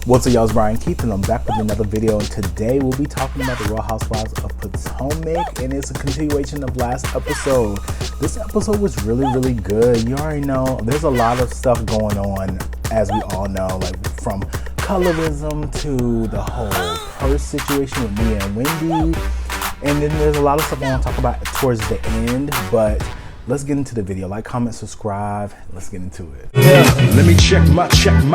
What's up, y'all? It's Brian Keith, and I'm back with another video. And today we'll be talking about the Real Housewives of Potomac, and it's a continuation of last episode. This episode was really good. You already know there's a lot of stuff going on, as we all know, like from colorism to the whole purse situation with Mia and Wendy, and then there's a lot of stuff I want to talk about towards the end. But let's get into the video. Like, comment, subscribe. Let's get into it. Yeah, let me check my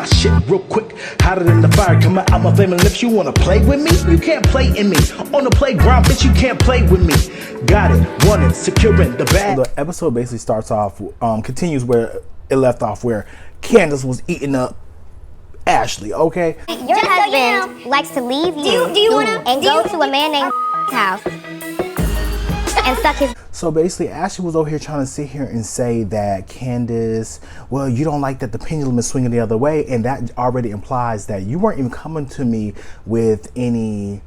shit real quick. Hotter than the fire coming out my flaming lips. You wanna play with me? You can't play in me. On the playground, bitch, you can't play with me. Got it, want it, securing the bag. So the episode basically starts off, continues where it left off, where Candace was eating up Ashley. Okay. Your husband likes to leave you and go to a man named house and suck his. So basically, Ashley was over here trying to sit here and say that Candace, well, you don't like that the pendulum is swinging the other way, and that already implies that you weren't even coming to me with any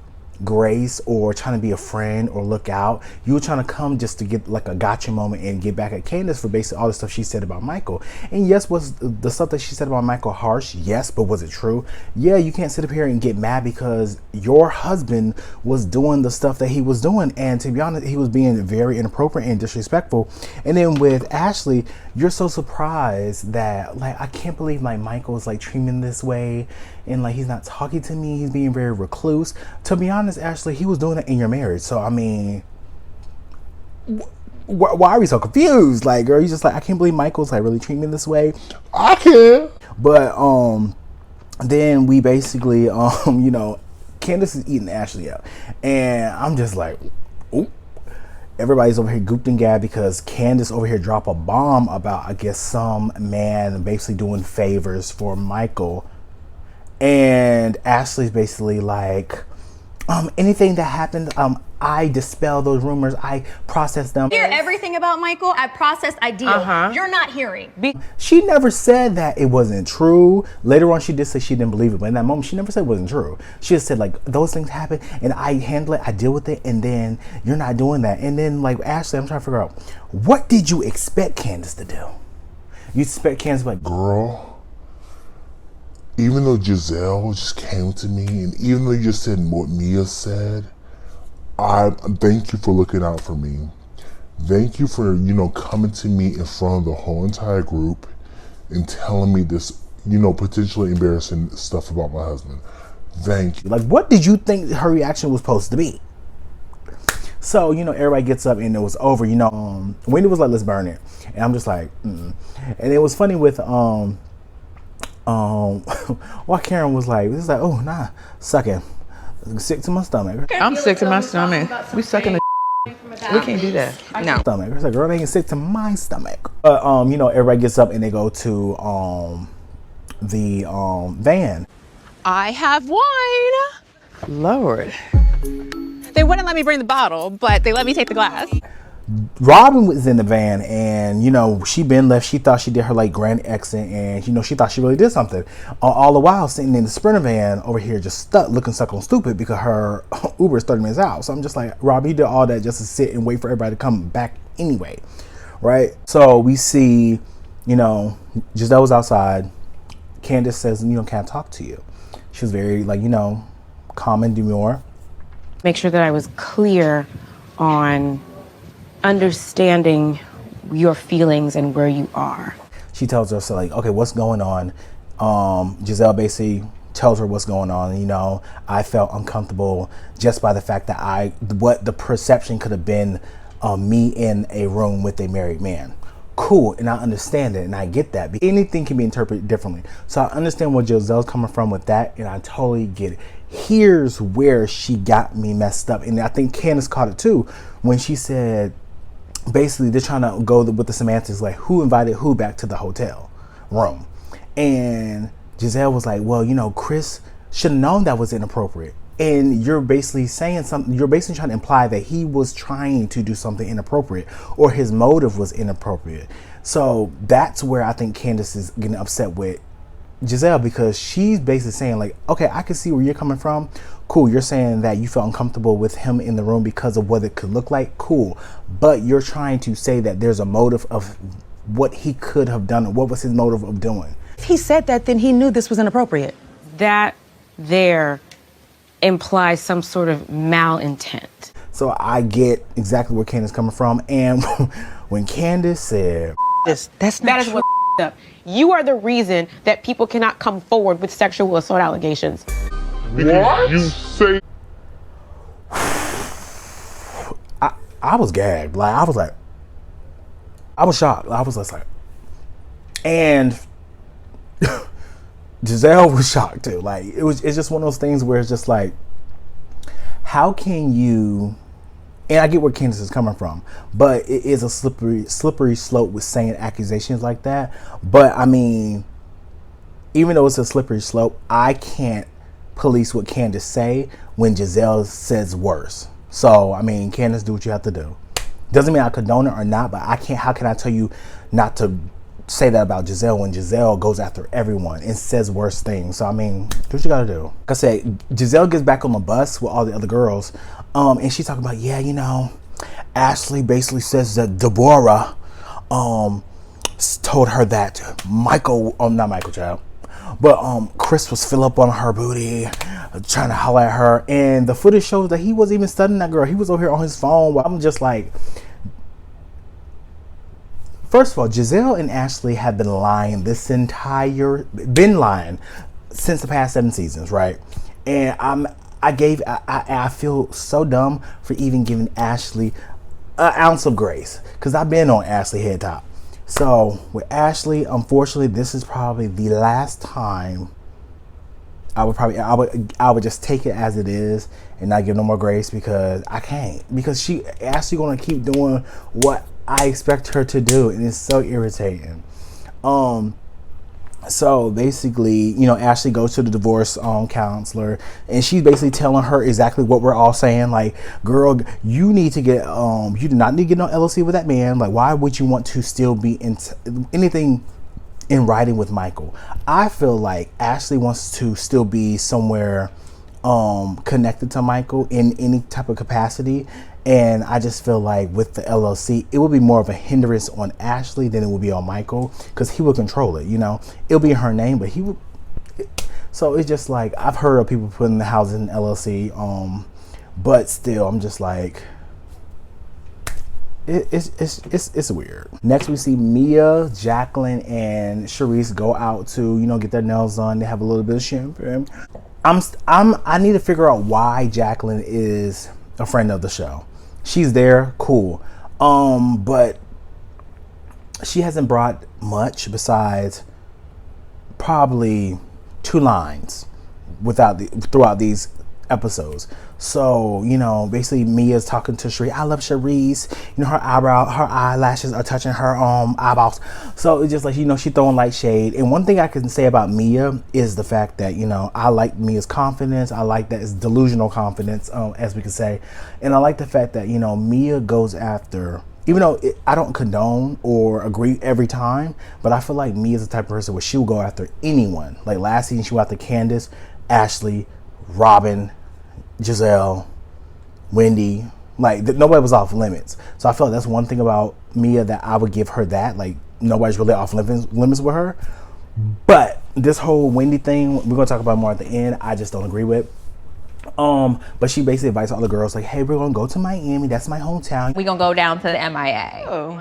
grace or trying to be a friend or look out. You were trying to come just to get like a gotcha moment and get back at Candace for basically all the stuff she said about Michael. And yes, was the stuff that she said about Michael harsh? Yes, but was it true? Yeah, you can't sit up here and get mad because your husband was doing the stuff that he was doing, and to be honest, he was being very inappropriate and disrespectful. And then with Ashley, you're so surprised that, like, I can't believe like Michael's like treating this way, and like he's not talking to me, he's being very recluse. To be honest, Ashley, he was doing it in your marriage. So I mean, why are we so confused? Like, girl, you just like, I can't believe Michael's like really treating me this way. I can. But then we basically you know, Candace is eating Ashley up, and I'm just like, ooh. Everybody's over here gooped and gabbed because Candace over here dropped a bomb about, I guess, some man basically doing favors for Michael. And Ashley's basically like, anything that happened, I dispel those rumors, I process them. Hear everything about Michael, I process, I deal. You're not hearing. She never said that it wasn't true. Later on, she did say she didn't believe it, but in that moment, she never said it wasn't true. She just said, like, those things happen, and I handle it, I deal with it, and then you're not doing that. And then, like, Ashley, I'm trying to figure out, what did you expect Candace to do? You expect Candace to be like, girl, even though Giselle just came to me, and even though you just said what Mia said, I thank you for looking out for me. Thank you for, you know, coming to me in front of the whole entire group and telling me this, you know, potentially embarrassing stuff about my husband. Thank you. like, what did you think her reaction was supposed to be? So, you know, everybody gets up and it was over. You know, Wendy was like, let's burn it. And I'm just like, And it was funny with, well, Karen was like, this is like, oh, nah, suck it. Sick to my stomach. I'm sick to my stomach. We sucking the we can't do that. No. Stomach. It's like, girl, they ain't sick to my stomach. But you know, everybody gets up and they go to the van. I have wine. Lord. They wouldn't let me bring the bottle, but they let me take the glass. Robin was in the van, and you know, she been left. She thought she did her like grand exit, and you know, she thought she really did something. All the while sitting in the Sprinter van over here, just stuck, looking stuck on stupid because her Uber is 30 minutes out. So I'm just like, Robin, you did all that just to sit and wait for everybody to come back anyway, right? So we see, you know, Giselle was outside. Candace says, you know, can't talk to you. She was very like, you know, calm and demure. Make sure that I was clear on understanding your feelings and where you are. She tells her, so like, okay, what's going on? Giselle basically tells her what's going on. You know, I felt uncomfortable just by the fact that what the perception could have been me in a room with a married man. Cool, and I understand it, and I get that. But anything can be interpreted differently. So I understand where Giselle's coming from with that, and I totally get it. Here's where she got me messed up, and I think Candace caught it too, when she said, basically, they're trying to go with the semantics, like who invited who back to the hotel room. And Giselle was like, well, you know, Chris should have known that was inappropriate. And you're basically saying something, you're basically trying to imply that he was trying to do something inappropriate or his motive was inappropriate. So that's where I think Candace is getting upset with Giselle, because she's basically saying like, okay, I can see where you're coming from. Cool, you're saying that you felt uncomfortable with him in the room because of what it could look like. Cool, but you're trying to say that there's a motive of what he could have done. What was his motive of doing? If he said that, then he knew this was inappropriate. That there implies some sort of malintent. So I get exactly where Candace is coming from. And when Candace said, that is what up. You are the reason that people cannot come forward with sexual assault allegations. What? You say? I was gagged. Like, I was shocked. I was just like, and Giselle was shocked too. Like, it's just one of those things where it's just like, how can you, and I get where Candace is coming from, but it is a slippery slope with saying accusations like that. But I mean, even though it's a slippery slope, I can't police what Candace say when Giselle says worse. So, I mean, Candace, do what you have to do. Doesn't mean I condone it or not, but I can't, how can I tell you not to say that about Giselle when Giselle goes after everyone and says worse things? So, I mean, do what you gotta do. Like I said, Giselle gets back on the bus with all the other girls, and she's talking about, yeah, you know, Ashley basically says that Deborah told her that not Michael, child, but Chris was fill up on her booty, trying to holler at her, and the footage shows that he wasn't even studying that girl. He was over here on his phone. I'm just like, first of all, Giselle and Ashley have been lying since the past 7 seasons, right? And I feel so dumb for even giving Ashley an ounce of grace, because I've been on Ashley head top. So with Ashley, unfortunately, this is probably the last time I would just take it as it is and not give no more grace, because I can't, because Ashley gonna keep doing what I expect her to do, and it's so irritating. So basically, you know, Ashley goes to the divorce counselor, and she's basically telling her exactly what we're all saying. Like, girl, you need to get you do not need to get no LLC with that man. Like, why would you want to still be in anything in writing with Michael? I feel like Ashley wants to still be somewhere connected to Michael in any type of capacity. And I just feel like with the LLC, it will be more of a hindrance on Ashley than it will be on Michael, because he will control it, you know. It'll be in her name, but he will. So it's just like, I've heard of people putting the houses in LLC, but still, I'm just like, it's weird. Next, we see Mia, Jacqueline, and Charisse go out to, you know, get their nails done. They have a little bit of champagne. I need to figure out why Jacqueline is a friend of the show. She's there, cool, but she hasn't brought much besides probably 2 lines throughout these episodes. So, you know, basically Mia's talking to Cherie. I love Charisse. You know, her eyelashes are touching her eyeballs. So it's just like, you know, she's throwing light shade. And one thing I can say about Mia is the fact that, you know, I like Mia's confidence. I like that it's delusional confidence, as we could say. And I like the fact that, you know, Mia goes after, even though I don't condone or agree every time, but I feel like Mia's the type of person where she will go after anyone. Like last season, she went after Candace, Ashley, Robin, Giselle, Wendy. Like, nobody was off limits. So I feel like that's one thing about Mia that I would give her, that like nobody's really off limits with her. But this whole Wendy thing, we're gonna talk about more at the end, I just don't agree with. But she basically invites all the girls, like, hey, we're gonna go to Miami, that's my hometown. We gonna go down to the MIA. Oh.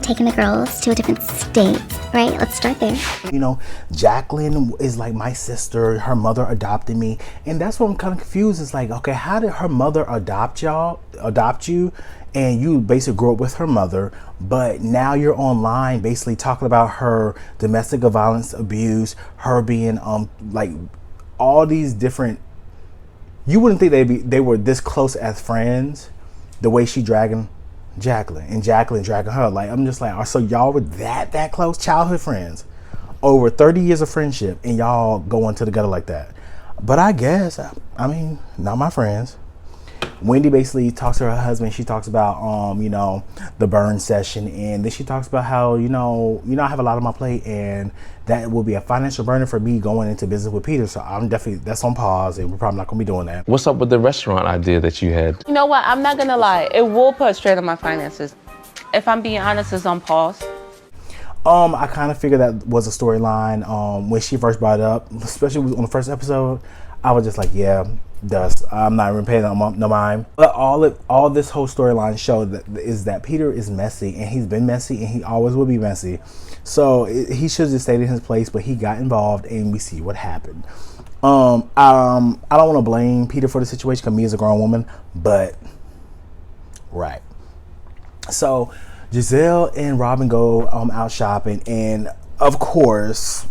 Taking the girls to a different state, right? Let's start there. You know, Jacqueline is like my sister. Her mother adopted me. And that's what I'm kind of confused. It's like, okay, how did her mother adopt you? And you basically grew up with her mother, but now you're online basically talking about her domestic violence abuse, her being, like all these different, you wouldn't think they were this close as friends, the way she dragging Jacqueline and Jacqueline dragging her. Like, I'm just like, so y'all were that close, childhood friends, over 30 years of friendship, and y'all go into the gutter like that. But I guess, I mean, not my friends. Wendy basically talks to her husband. She talks about, you know, the burn session, and then she talks about how, you know, I have a lot on my plate, and that will be a financial burden for me going into business with Peter. So I'm definitely, that's on pause, and we're probably not gonna be doing that. What's up with the restaurant idea that you had? You know what? I'm not gonna lie. It will put straight on my finances. If I'm being honest, it's on pause. I kind of figured that was a storyline. When she first brought it up, especially on the first episode, I was just like, yeah, I'm not even paying no mind. But all this whole storyline showed is that Peter is messy, and he's been messy, and he always will be messy. So he should have just stayed in his place, but he got involved, and we see what happened. I don't want to blame Peter for the situation because me as a grown woman, but right. So Giselle and Robin go out shopping, and of course,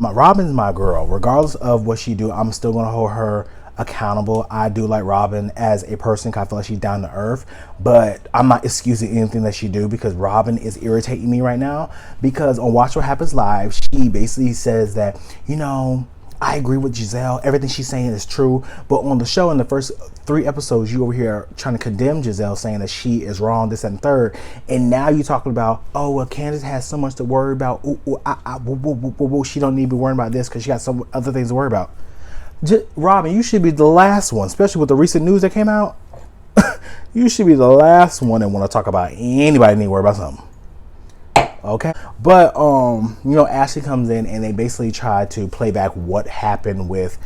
Robin's my girl. Regardless of what she do, I'm still gonna hold her accountable. I do like Robin as a person because I feel like she's down to earth, but I'm not excusing anything that she do because Robin is irritating me right now. Because on Watch What Happens Live, she basically says that, you know, I agree with Giselle, everything she's saying is true, but on the show in the first 3 episodes, you over here trying to condemn Giselle, saying that she is wrong, this and third, and now you're talking about, oh well, Candace has so much to worry about. She don't need to be worrying about this because she got some other things to worry about. Robin, you should be the last one, especially with the recent news that came out. You should be the last one that want to talk about anybody need to worry about something. Okay, but you know, Ashley comes in and they basically try to play back what happened with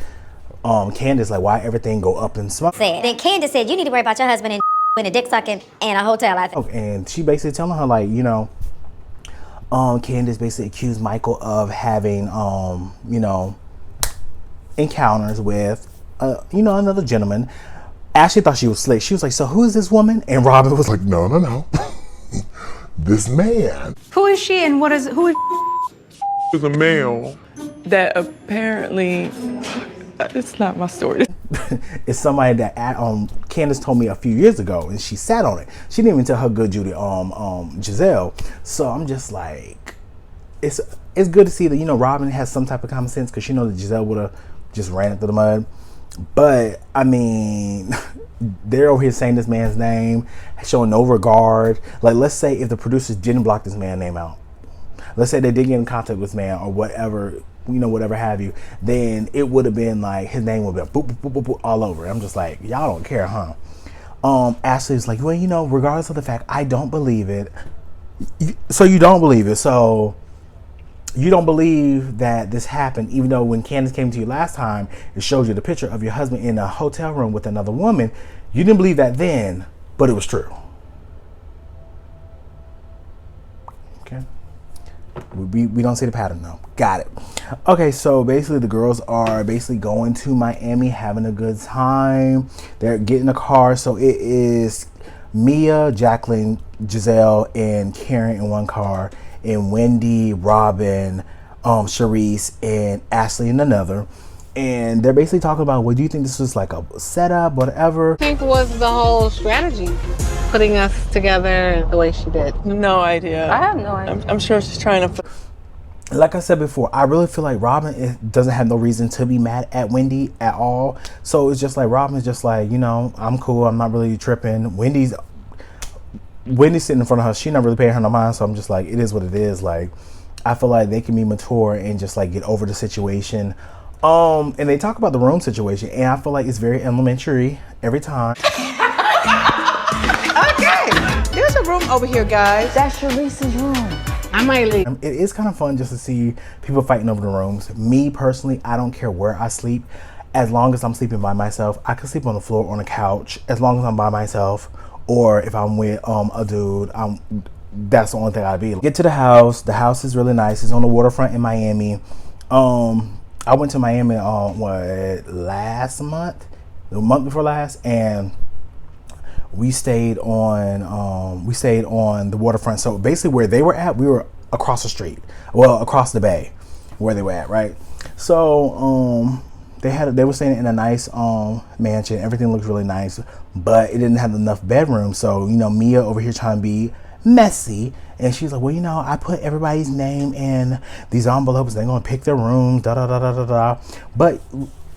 Candace, like why everything go up in smoke. Then Candace said, you need to worry about your husband and a dick sucking and a hotel, I think. And she basically telling her, like, you know, Candace basically accused Michael of having you know, encounters with you know, another gentleman. Ashley thought she was slick. She was like, so who is this woman? And Robin was like, no. This man. Who is she and who is Is a male. That apparently, it's not my story. It's somebody that Candace told me a few years ago, and she sat on it. She didn't even tell her good Judy, Giselle. So I'm just like, it's good to see that, you know, Robin has some type of common sense, because she knows that Giselle would have just ran it through the mud. But I mean, they're over here saying this man's name, showing no regard. Like, let's say if the producers didn't block this man's name out, let's say they did get in contact with this man or whatever, you know, whatever have you, then it would have been like his name would have been boop, boop, boop, boop, all over. I'm just like, y'all don't care, huh? Ashley's like, well, you know, regardless of the fact, I don't believe it. So you don't believe it. So you don't believe that this happened, even though when Candace came to you last time, it showed you the picture of your husband in a hotel room with another woman. You didn't believe that then, but it was true. Okay. We don't see the pattern though. Got it. Okay, so basically the girls are basically going to Miami, having a good time. They're getting a car. So it is Mia, Jacqueline, Giselle, and Karen in one car, and Wendy, Robin, Charisse, and Ashley in another. And they're basically talking about, well, do you think this was like a setup, whatever? I think was the whole strategy, putting us together the way she did. No idea. I have no idea. I'm sure she's trying to. Like I said before, I really feel like Robin doesn't have no reason to be mad at Wendy at all. So it's just like, Robin's just like, you know, I'm cool, I'm not really tripping. Wendy's sitting in front of her, she not really paying her no mind. So I'm just like, it is what it is. Like, I feel like they can be mature and just like get over the situation. And they talk about the room situation, and I feel like it's very elementary every time. Okay, there's a room over here, guys. That's Sharice's room. I might leave. It is kind of fun just to see people fighting over the rooms. Me personally, I don't care where I sleep, as long as I'm sleeping by myself. I can sleep on the floor, on the couch, as long as I'm by myself. Or if I'm with a dude, that's the only thing I'd be. Get to the house. The house is really nice. It's on the waterfront in Miami. I went to Miami last month, the month before last, and we stayed on the waterfront. So basically where they were at, we were across the street, well, across the bay where they were at, right? So they were staying in a nice mansion. Everything looked really nice, but it didn't have enough bedrooms. So, you know, Mia over here trying to be messy, and she's like, well, you know, I put everybody's name in these envelopes, they're gonna pick their rooms, da da da da da da. But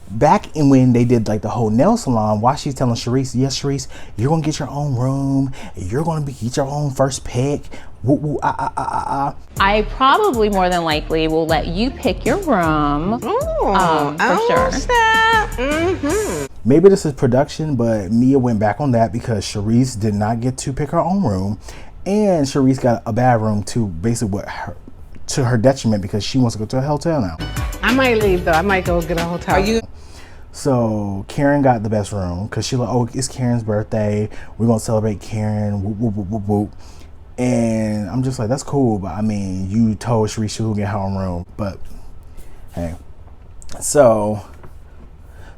back in when they did like the whole nail salon, while she's telling Charisse, yes, Charisse, you're gonna get your own room, you're gonna get your own first pick. Woo, woo, I probably more than likely will let you pick your room. For sure. Maybe this is production, but Mia went back on that because Charisse did not get to pick her own room. And Sharice got a bad room to basically to her detriment because she wants to go to a hotel now. I might leave though. I might go get a hotel. Are you? So Karen got the best room because she like, oh, it's Karen's birthday. We're gonna celebrate Karen. Whoop, whoop, whoop, whoop, whoop. And I'm just like, that's cool, but I mean, you told Sharice she would get her own room, but hey. So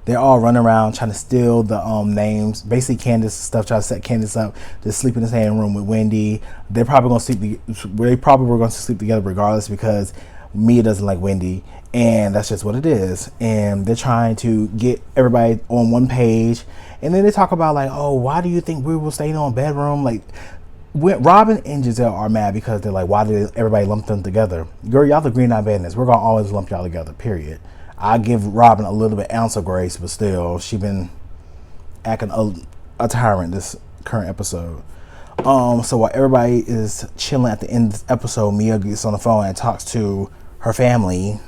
they're all running around trying to steal the names. Basically, Candace stuff, trying to set Candace up to sleep in the same room with Wendy. They're probably gonna sleep. They probably were going to sleep together regardless because Mia doesn't like Wendy, and that's just what it is. And they're trying to get everybody on one page. And then they talk about like, oh, why do you think we will stay in a bedroom? Like, Robin and Giselle are mad because they're like, why did everybody lump them together? Girl, y'all the green eye bandits. We're gonna always lump y'all together. Period. I give Robin a little bit ounce of grace, but still, she been acting a tyrant this current episode. So while everybody is chilling at the end of this episode, Mia gets on the phone and talks to her family,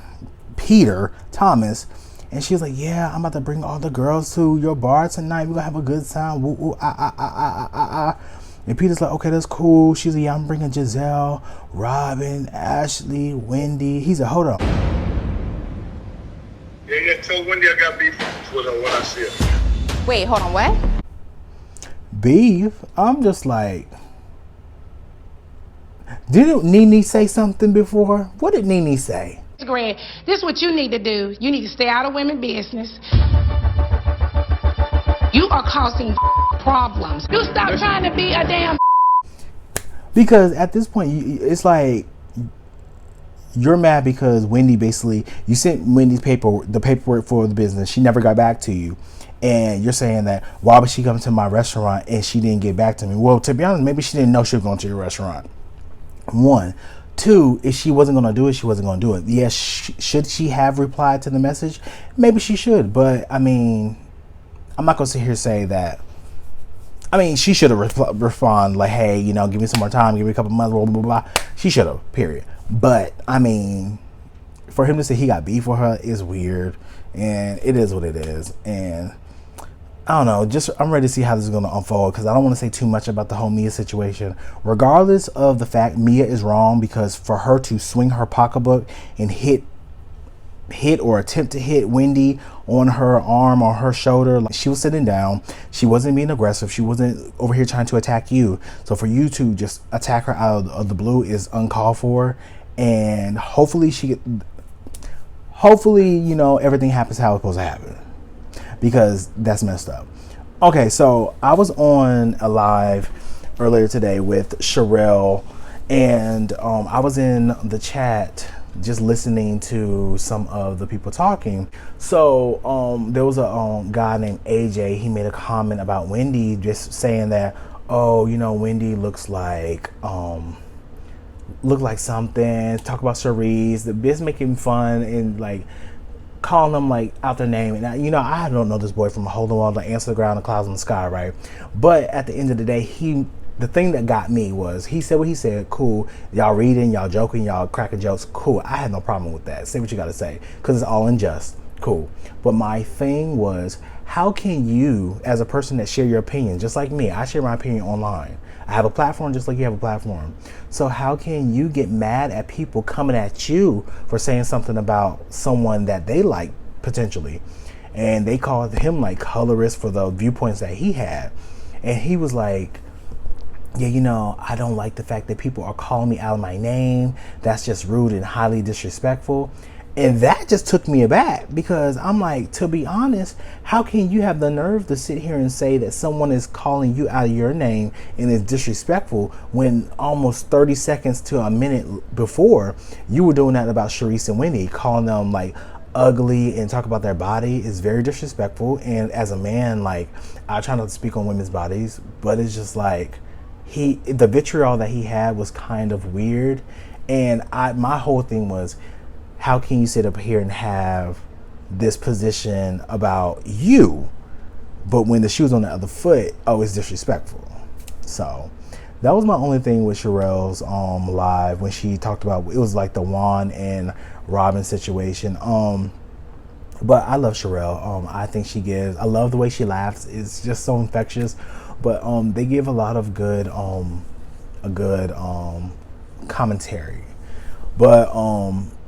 Peter, Thomas, and she's like, yeah, I'm about to bring all the girls to your bar tonight. We're gonna have a good time. Woo, woo, ah, ah, ah, ah, ah, ah. And Peter's like, okay, that's cool. She's like, yeah, I'm bringing Giselle, Robin, Ashley, Wendy. He's like, hold up. Yeah, tell Wendy I got beef with her when I see her. Wait, hold on, what? Beef? I'm just like, didn't Nene say something before? What did Nene say? Greg, this is what you need to do. You need to stay out of women's business. You are causing problems. You stop trying to be a damn. Because at this point, it's like you're mad because Wendy basically, you sent Wendy's the paperwork for the business. She never got back to you. And you're saying that, why would she come to my restaurant and she didn't get back to me? Well, to be honest, maybe she didn't know she was going to your restaurant. 1. 2, if she wasn't going to do it, she wasn't going to do it. Yes, should she have replied to the message? Maybe she should. But, I mean, I'm not going to sit here and say that. I mean, she should have responded like, hey, you know, give me some more time. Give me a couple months, blah, blah, blah, blah. She should have, period. But, I mean, for him to say he got beef with her is weird. And it is what it is. And I don't know, I'm ready to see how this is going to unfold because I don't want to say too much about the whole Mia situation. Regardless of the fact Mia is wrong, because for her to swing her pocketbook and hit or attempt to hit Wendy on her arm or her shoulder, like she was sitting down, she wasn't being aggressive, she wasn't over here trying to attack you. So for you to just attack her out of the blue is uncalled for. And hopefully, you know, everything happens how it's supposed to happen. Because that's messed up. Okay, so I was on a live earlier today with Sherelle, and I was in the chat just listening to some of the people talking. So there was a guy named AJ. He made a comment about Wendy, just saying that, oh, you know, Wendy looks like something. Talk about Cherise, the biz, making fun and like calling them like out their name. And you know, I don't know this boy from a hole in the wall, the ants on the ground, the clouds in the sky, right? But at the end of the day, the thing that got me was he said what he said. Cool, y'all reading, y'all joking, y'all cracking jokes. Cool, I had no problem with that. Say what you got to say, because it's all unjust. Cool. But my thing was, how can you, as a person that share your opinion, just like me, I share my opinion online. I have a platform just like you have a platform. So how can you get mad at people coming at you for saying something about someone that they like potentially? And they called him like colorist for the viewpoints that he had. And he was like, yeah, you know, I don't like the fact that people are calling me out of my name. That's just rude and highly disrespectful. And that just took me aback, because I'm like, to be honest, how can you have the nerve to sit here and say that someone is calling you out of your name and is disrespectful when almost 30 seconds to a minute before you were doing that about Sharice and Wendy, calling them like ugly and talk about their body is very disrespectful. And as a man, like, I try not to speak on women's bodies, but it's just like the vitriol that he had was kind of weird. And my whole thing was, how can you sit up here and have this position about you, but when the shoe's on the other foot, oh, it's disrespectful. So that was my only thing with Sherelle's live, when she talked about, it was like the Juan and Robin situation. But I love Sherelle. I think I love the way she laughs. It's just so infectious. But they give a lot of good commentary. But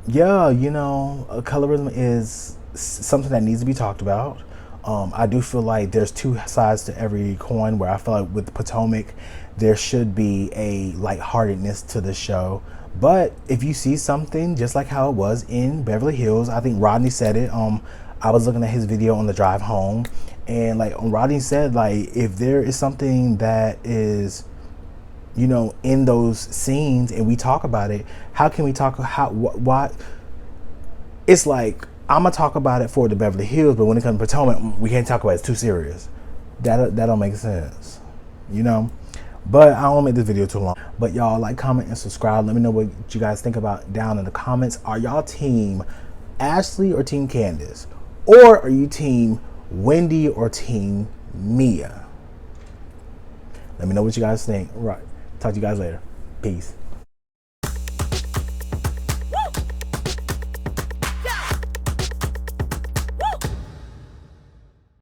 yeah, you know, colorism is something that needs to be talked about. I do feel like there's two sides to every coin, where I feel like with Potomac there should be a lightheartedness to the show. But if you see something just like how it was in Beverly Hills, I think Rodney said it. I was looking at his video on the drive home, and like Rodney said, like if there is something that is, you know, in those scenes and we talk about it, how can we talk? Why? It's like, I'm gonna talk about it for the Beverly Hills, but when it comes to Potomac, we can't talk about it. It's too serious. That don't make sense, you know. But I don't want to make this video too long. But y'all, like, comment, and subscribe. Let me know what you guys think about down in the comments. Are y'all team Ashley or team Candace? Or are you team Wendy or team Mia? Let me know what you guys think. Right. Talk to you guys later. Peace.